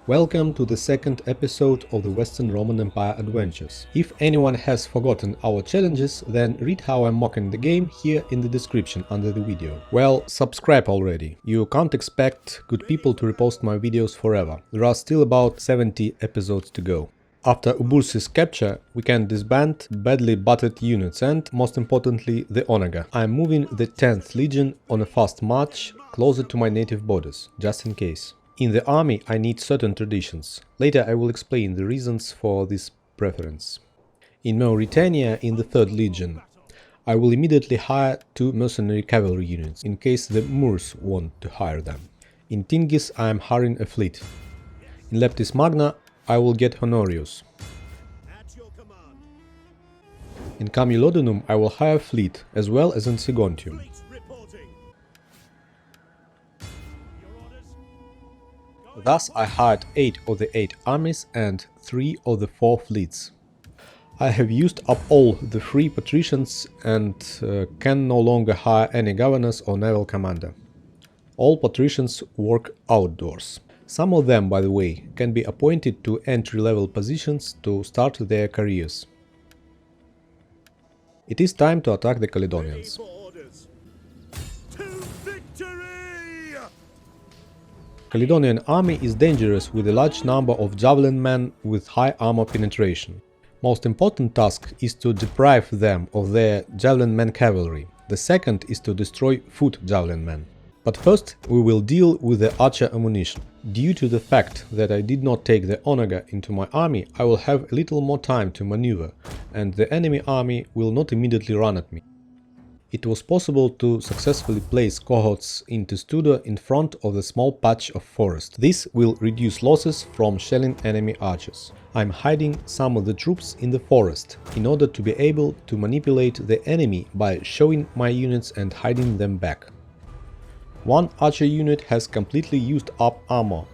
Welcome to the second episode of the Western Roman Empire Adventures. If anyone has forgotten our challenges, then read how I'm mocking the game here in the description under the video. Well, subscribe already. You can't expect good people to repost my videos forever. There are still about 70 episodes to go. After Ubursis' capture, we can disband badly battered units and, most importantly, the Onaga. I'm moving the 10th Legion on a fast march closer to my native borders, just in case. In the army I need certain traditions. Later I will explain the reasons for this preference. In Mauritania, in the 3rd Legion, I will immediately hire 2 mercenary cavalry units, in case the Moors want to hire them. In Tingis I am hiring a fleet. In Leptis Magna I will get Honorius. In Camulodunum I will hire a fleet, as well as in Sigontium. Thus I hired 8 of the 8 armies and 3 of the 4 fleets. I have used up all the free patricians and can no longer hire any governors or naval commander. All patricians work outdoors. Some of them, by the way, can be appointed to entry-level positions to start their careers. It is time to attack the Caledonians. Caledonian army is dangerous with a large number of javelin men with high armor penetration. Most important task is to deprive them of their javelin men cavalry. The second is to destroy foot javelin men. But first we will deal with the archer ammunition. Due to the fact that I did not take the Onaga into my army, I will have a little more time to maneuver, and the enemy army will not immediately run at me. It was possible to successfully place cohorts in Testudo in front of the small patch of forest. This will reduce losses from shelling enemy archers. I'm hiding some of the troops in the forest, in order to be able to manipulate the enemy by showing my units and hiding them back. One archer unit has completely used up armor.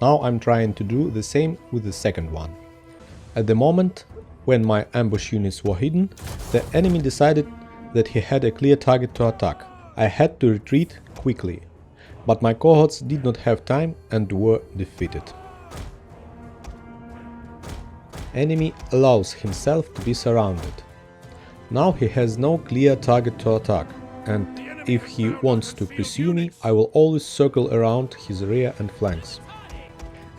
Now I'm trying to do the same with the second one. At the moment, when my ambush units were hidden, the enemy decided that he had a clear target to attack. I had to retreat quickly, but my cohorts did not have time and were defeated. Enemy allows himself to be surrounded. Now he has no clear target to attack, and if he wants to pursue me, I will always circle around his rear and flanks.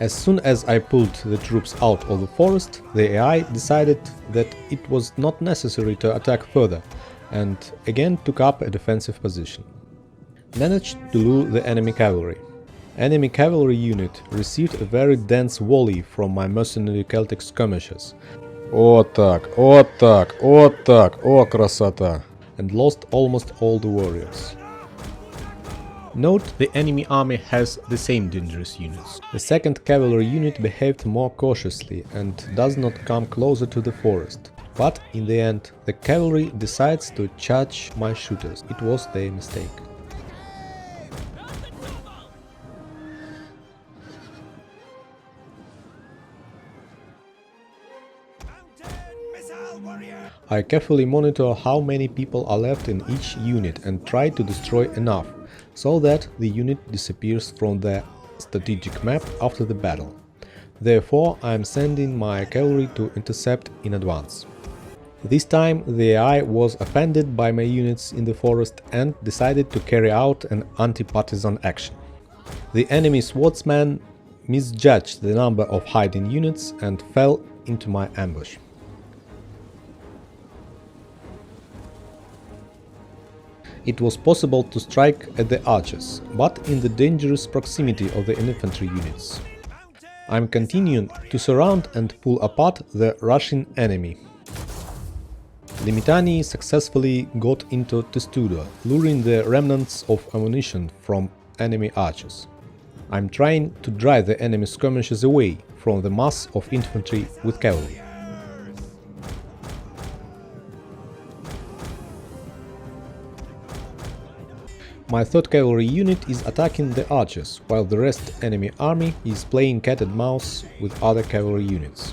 As soon as I pulled the troops out of the forest, the AI decided that it was not necessary to attack further, and again took up a defensive position. Managed to lure the enemy cavalry. Enemy cavalry unit received a very dense volley from my mercenary Celtic skirmishers. О красота! And lost almost all the warriors. Note the enemy army has the same dangerous units. The 2nd cavalry unit behaved more cautiously and does not come closer to the forest. But in the end, the cavalry decides to charge my shooters. It was their mistake. I carefully monitor how many people are left in each unit and try to destroy enough, so that the unit disappears from the strategic map after the battle. Therefore, I am sending my cavalry to intercept in advance. This time the AI was offended by my units in the forest and decided to carry out an anti-partisan action. The enemy swordsman misjudged the number of hiding units and fell into my ambush. It was possible to strike at the archers, but in the dangerous proximity of the infantry units. I'm continuing to surround and pull apart the Russian enemy. Limitani successfully got into Testudo, luring the remnants of ammunition from enemy archers. I'm trying to drive the enemy skirmishers away from the mass of infantry with cavalry. My 3rd cavalry unit is attacking the archers, while the rest enemy army is playing cat and mouse with other cavalry units.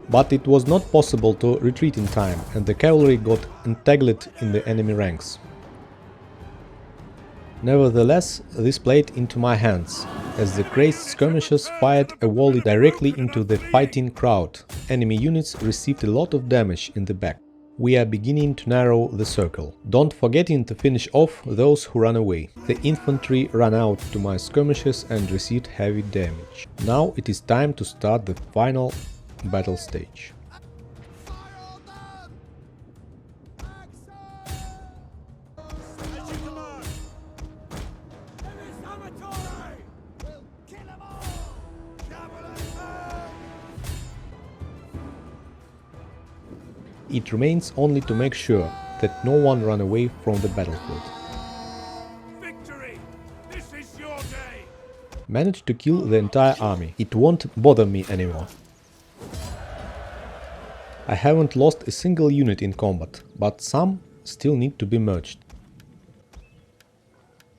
But it was not possible to retreat in time, and the cavalry got entangled in the enemy ranks. Nevertheless, this played into my hands, as the crazed skirmishers fired a volley directly into the fighting crowd. Enemy units received a lot of damage in the back. We are beginning to narrow the circle. Don't forgetting to finish off those who run away. The infantry ran out to my skirmishers and received heavy damage. Now it is time to start the final battle stage. It remains only to make sure that no one run away from the battlefield. Victory! This is your day! Manage to kill the entire army. It won't bother me anymore. I haven't lost a single unit in combat, but some still need to be merged.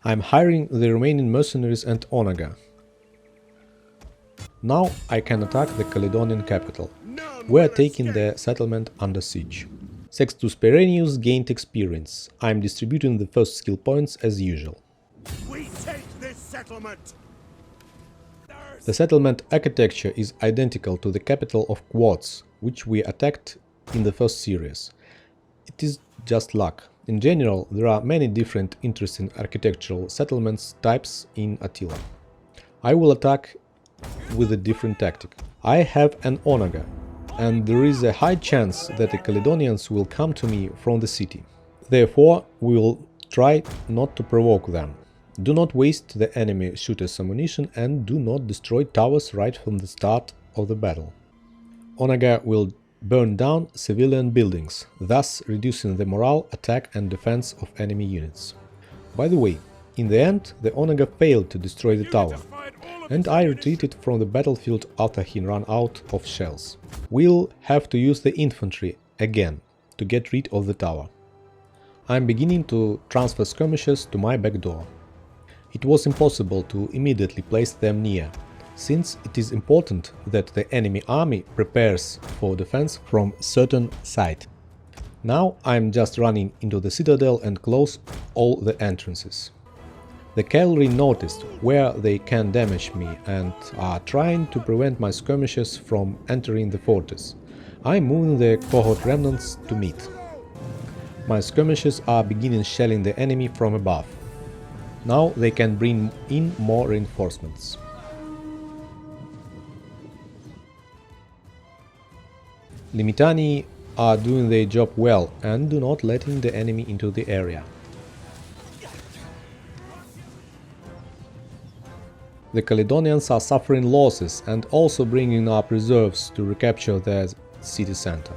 I'm hiring the remaining mercenaries and Onaga. Now I can attack the Caledonian capital. We are taking the settlement under siege. Sextus Perennius gained experience. I am distributing the first skill points as usual. We take this settlement! The settlement architecture is identical to the capital of Quods, which we attacked in the first series. It is just luck. In general, there are many different interesting architectural settlements types in Attila. I will attack with a different tactic. I have an Onaga, and there is a high chance that the Caledonians will come to me from the city. Therefore, we will try not to provoke them. Do not waste the enemy shooters' ammunition and do not destroy towers right from the start of the battle. Onaga will burn down civilian buildings, thus reducing the morale, attack and defense of enemy units. By the way, in the end, the Onaga failed to destroy the tower, and I retreated from the battlefield after he ran out of shells. We'll have to use the infantry again to get rid of the tower. I'm beginning to transfer skirmishers to my back door. It was impossible to immediately place them near, since it is important that the enemy army prepares for defense from a certain side. Now I'm just running into the citadel and close all the entrances. The cavalry noticed where they can damage me and are trying to prevent my skirmishers from entering the fortress. I'm moving the cohort remnants to meet. My skirmishers are beginning shelling the enemy from above. Now they can bring in more reinforcements. Limitani are doing their job well and do not letting the enemy into the area. The Caledonians are suffering losses and also bringing up reserves to recapture their city center.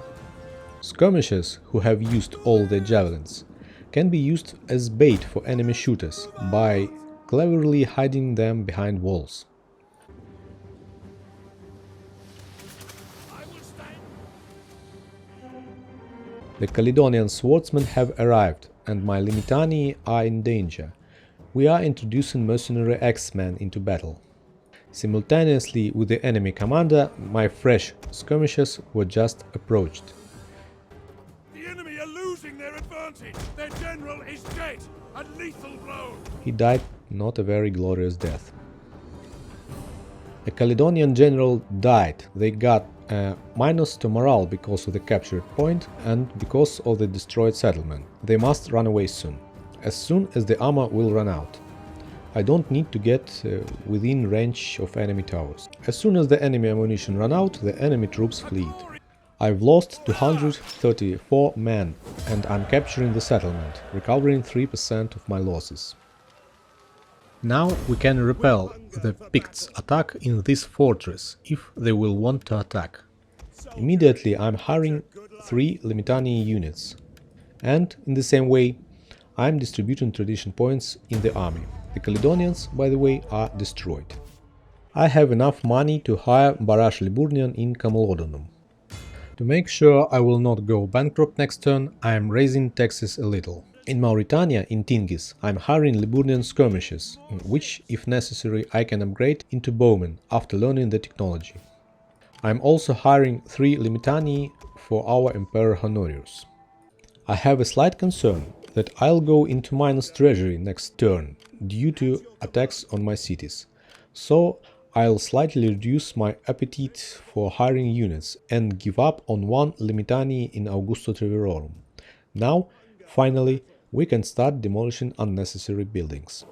Skirmishers who have used all their javelins can be used as bait for enemy shooters by cleverly hiding them behind walls. The Caledonian swordsmen have arrived and my Limitani are in danger. We are introducing mercenary X-Men into battle. Simultaneously with the enemy commander, my fresh skirmishers were just approached. The enemy are losing their advantage! Their general is dead! A lethal blow! He died not a very glorious death. A Caledonian general died. They got a minus to morale because of the captured point and because of the destroyed settlement. They must run away soon as the armor will run out. I don't need to get within range of enemy towers. As soon as the enemy ammunition run out, the enemy troops fled. I've lost 234 men and I'm capturing the settlement, recovering 3% of my losses. Now we can repel the Picts' attack in this fortress, if they will want to attack. Immediately I'm hiring 3 Limitani units, and in the same way I'm distributing tradition points in the army. The Caledonians, by the way, are destroyed. I have enough money to hire Barash Liburnian in Camalodunum. To make sure I will not go bankrupt next turn, I am raising taxes a little. In Mauritania, in Tingis, I am hiring Liburnian skirmishers, which, if necessary, I can upgrade into bowmen after learning the technology. I am also hiring 3 Limitani for our Emperor Honorius. I have a slight concern that I'll go into minus treasury next turn due to attacks on my cities. So I'll slightly reduce my appetite for hiring units and give up on one Limitani in Augusto Treverorum. Now, finally, we can start demolishing unnecessary buildings.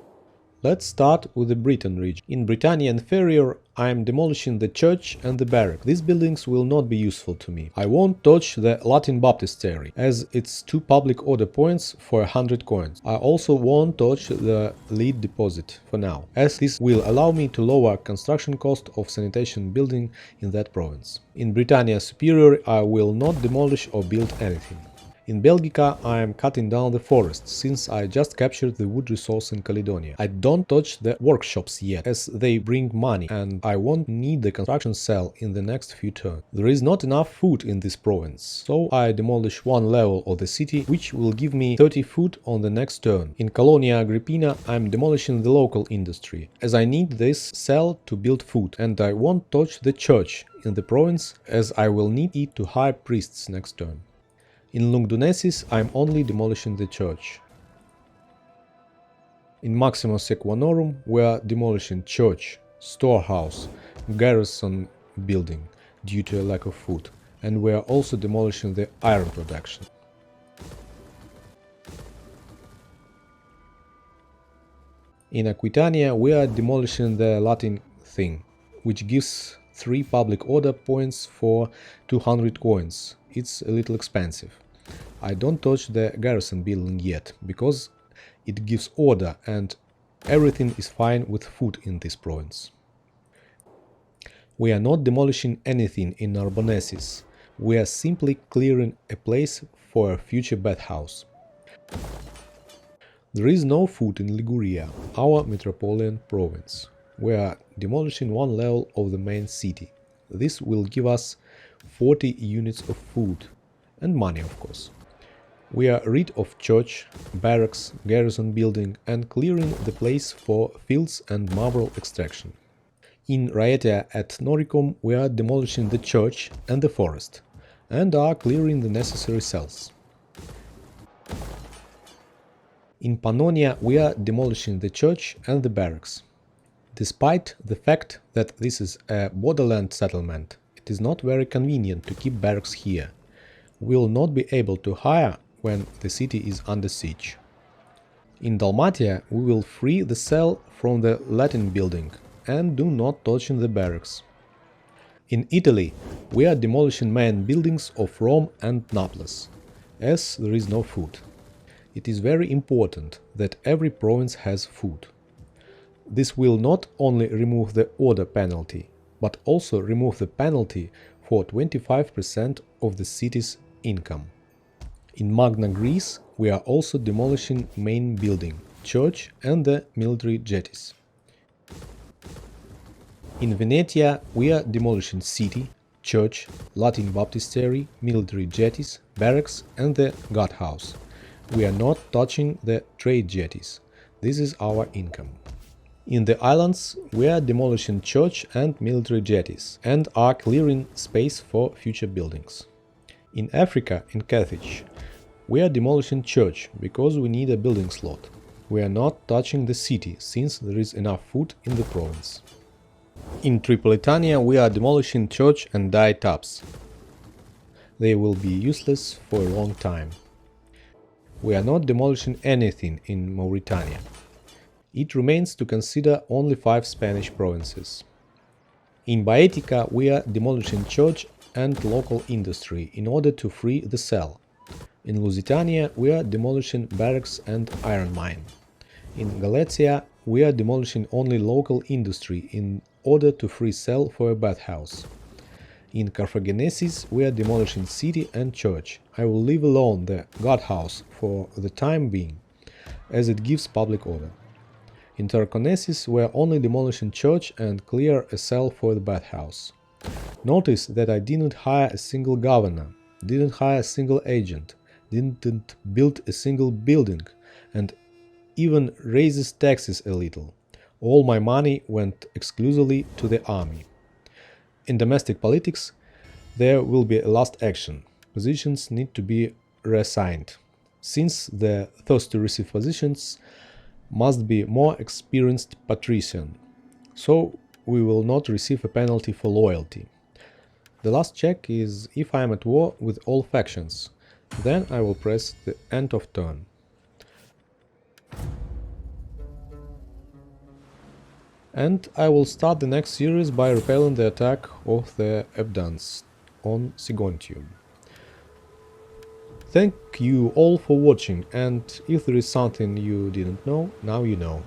Let's start with the Britain region. In Britannia and Ferrier, I am demolishing the church and the barrack. These buildings will not be useful to me. I won't touch the Latin Baptistery, as it's 2 public order points for 100 coins. I also won't touch the lead deposit for now, as this will allow me to lower construction cost of sanitation building in that province. In Britannia Superior, I will not demolish or build anything. In Belgica, I am cutting down the forest, since I just captured the wood resource in Caledonia. I don't touch the workshops yet, as they bring money, and I won't need the construction cell in the next few turns. There is not enough food in this province, so I demolish one level of the city, which will give me 30 food on the next turn. In Colonia Agrippina, I am demolishing the local industry, as I need this cell to build food, and I won't touch the church in the province, as I will need it to hire priests next turn. In Lugdunensis, I am only demolishing the church. In Maximus Equanorum, we are demolishing church, storehouse, garrison building due to a lack of food, and we are also demolishing the iron production. In Aquitania, we are demolishing the Latin thing, which gives 3 public order points for 200 coins. It's a little expensive. I don't touch the garrison building yet, because it gives order and everything is fine with food in this province. We are not demolishing anything in Narbonensis. We are simply clearing a place for a future bathhouse. There is no food in Liguria, our metropolitan province. We are demolishing one level of the main city. This will give us 40 units of food and money, of course. We are rid of church, barracks, garrison building and clearing the place for fields and marble extraction. In Raetia at Noricum we are demolishing the church and the forest, and are clearing the necessary cells. In Pannonia we are demolishing the church and the barracks. Despite the fact that this is a borderland settlement, it is not very convenient to keep barracks here. We will not be able to hire when the city is under siege. In Dalmatia we will free the cell from the Latin building and do not touch in the barracks. In Italy we are demolishing main buildings of Rome and Naples, as there is no food. It is very important that every province has food. This will not only remove the order penalty, but also remove the penalty for 25% of the city's income. In Magna Greece we are also demolishing main building, church and the military jetties. In Venetia we are demolishing city, church, Latin baptistery, military jetties, barracks and the guardhouse. We are not touching the trade jetties. This is our income. In the islands we are demolishing church and military jetties and are clearing space for future buildings. In Africa, in Carthage, we are demolishing church because we need a building slot. We are not touching the city since there is enough food in the province. In Tripolitania we are demolishing church and dye tubs. They will be useless for a long time. We are not demolishing anything in Mauritania. It remains to consider only 5 Spanish provinces. In Baetica we are demolishing church and local industry in order to free the cell. In Lusitania we are demolishing barracks and iron mine. In Galatia we are demolishing only local industry in order to free cell for a bathhouse. In Carthagenesis we are demolishing city and church. I will leave alone the guardhouse for the time being, as it gives public order. In Tarraconensis we are only demolishing church and clear a cell for the bathhouse. Notice that I didn't hire a single governor, didn't hire a single agent, didn't build a single building, and even raises taxes a little. All my money went exclusively to the army. In domestic politics there will be a last action. Positions need to be reassigned. since the first to receive positions must be more experienced patrician, so we will not receive a penalty for loyalty. The last check is if I am at war with all factions, then I will press the end of turn. And I will start the next series by repelling the attack of the Ebdans on Sigontium. Thank you all for watching, and if there is something you didn't know, now you know.